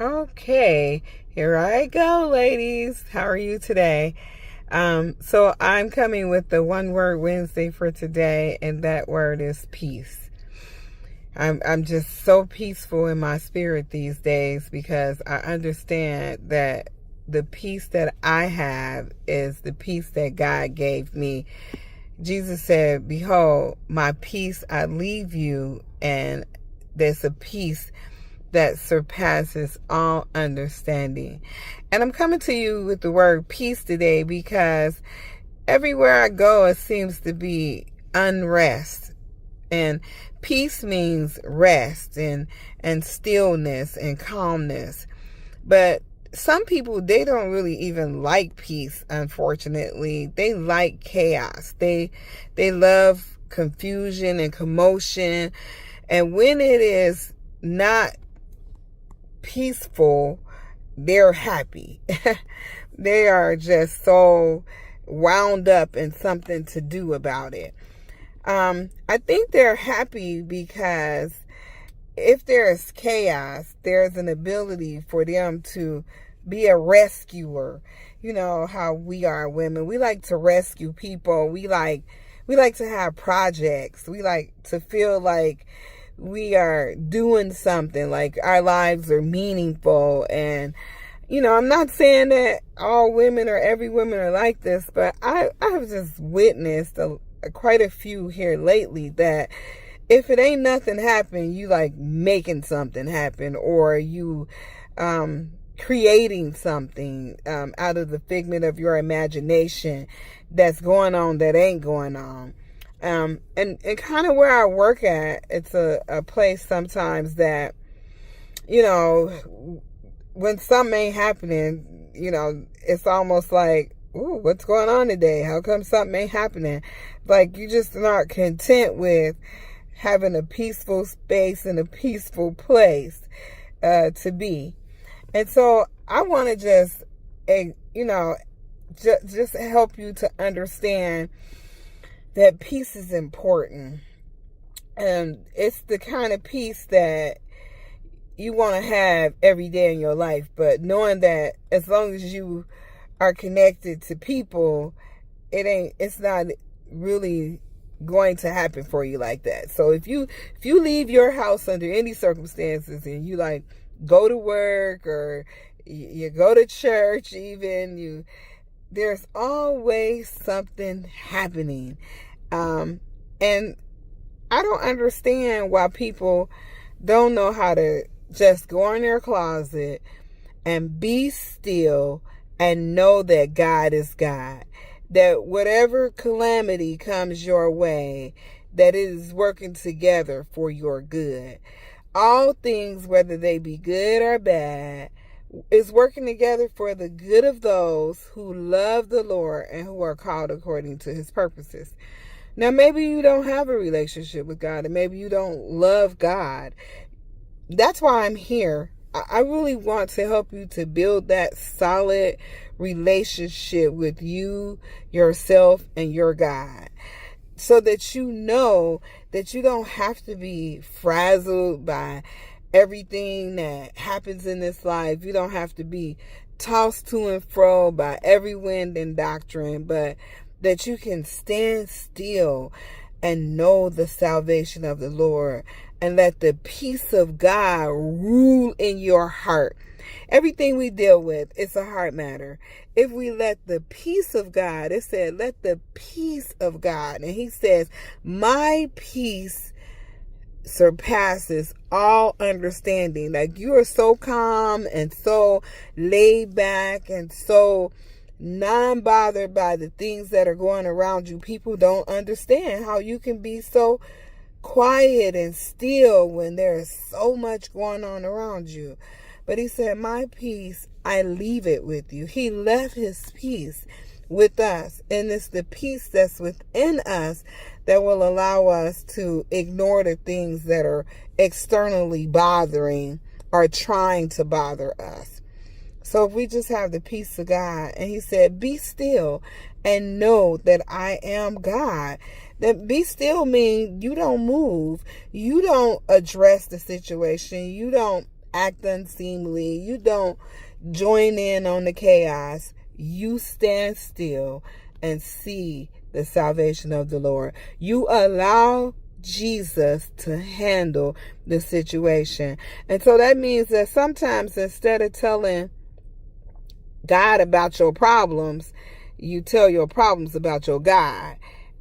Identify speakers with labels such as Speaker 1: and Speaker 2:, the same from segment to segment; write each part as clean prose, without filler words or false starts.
Speaker 1: Okay, here I go, ladies. How are you today? So I'm coming with the one word Wednesday for today, and that word is peace. I'm just so peaceful in my spirit these days because I understand that the peace that I have is the peace that God gave me. Jesus said, "Behold, my peace I leave you," and there's a peace that surpasses all understanding. And I'm coming to you with the word peace today because everywhere I go, it seems to be unrest. And peace means rest and stillness and calmness. But some people, they don't really even like peace, unfortunately. They like chaos. They love confusion and commotion. And when it is not peaceful, they're happy. They are just so wound up in something to do about it. I think they're happy because if there's chaos, there's an ability for them to be a rescuer. You know how we are women. We like to rescue people. We like to have projects. We like to feel like we are doing something, like our lives are meaningful. And I'm not saying that all women or every woman are like this, but I have just witnessed quite a few here lately that if it ain't nothing happen, you like making something happen, or you creating something out of the figment of your imagination that's going on that ain't going on. And kind of where I work at, it's a place sometimes that, when something ain't happening, it's almost like, ooh, what's going on today? How come something ain't happening? Like, you just not content with having a peaceful space and a peaceful place to be. And so I want to just help you to understand that peace is important. And it's the kind of peace that you want to have every day in your life. But knowing that as long as you are connected to people, it's not really going to happen for you like that. So if you leave your house under any circumstances and you like go to work or you go to church, even there's always something happening. And I don't understand why people don't know how to just go in their closet and be still and know that God is God. That whatever calamity comes your way, that it is working together for your good. All things, whether they be good or bad, is working together for the good of those who love the Lord and who are called according to his purposes. Now, maybe you don't have a relationship with God, and maybe you don't love God. That's why I'm here. I really want to help you to build that solid relationship with you, yourself, and your God, so that you know that you don't have to be frazzled by everything that happens in this life. You don't have to be tossed to and fro by every wind and doctrine, but that you can stand still and know the salvation of the Lord, and let the peace of God rule in your heart. Everything we deal with, it's a heart matter. If we let the peace of God, it said, let the peace of God. And he says, my peace surpasses all understanding. Like, you are so calm and so laid back and so non-bothered by the things that are going around you. People don't understand how you can be so quiet and still when there is so much going on around you. But he said, my peace, I leave it with you. He left his peace with us. And it's the peace that's within us that will allow us to ignore the things that are externally bothering or trying to bother us. So if we just have the peace of God, and he said, be still and know that I am God. That be still means you don't move. You don't address the situation. You don't act unseemly. You don't join in on the chaos. You stand still and see the salvation of the Lord. You allow Jesus to handle the situation. And so that means that sometimes instead of telling God about your problems, you tell your problems about your God,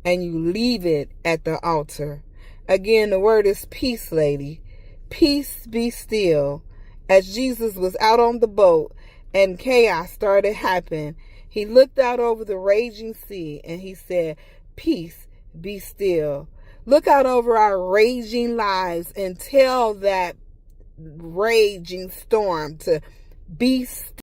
Speaker 1: and you leave it at the altar. Again, the word is peace, lady. Peace, be still. As Jesus was out on the boat and chaos started happening, he looked out over the raging sea and he said, peace, be still. Look out over our raging lives and tell that raging storm to be still.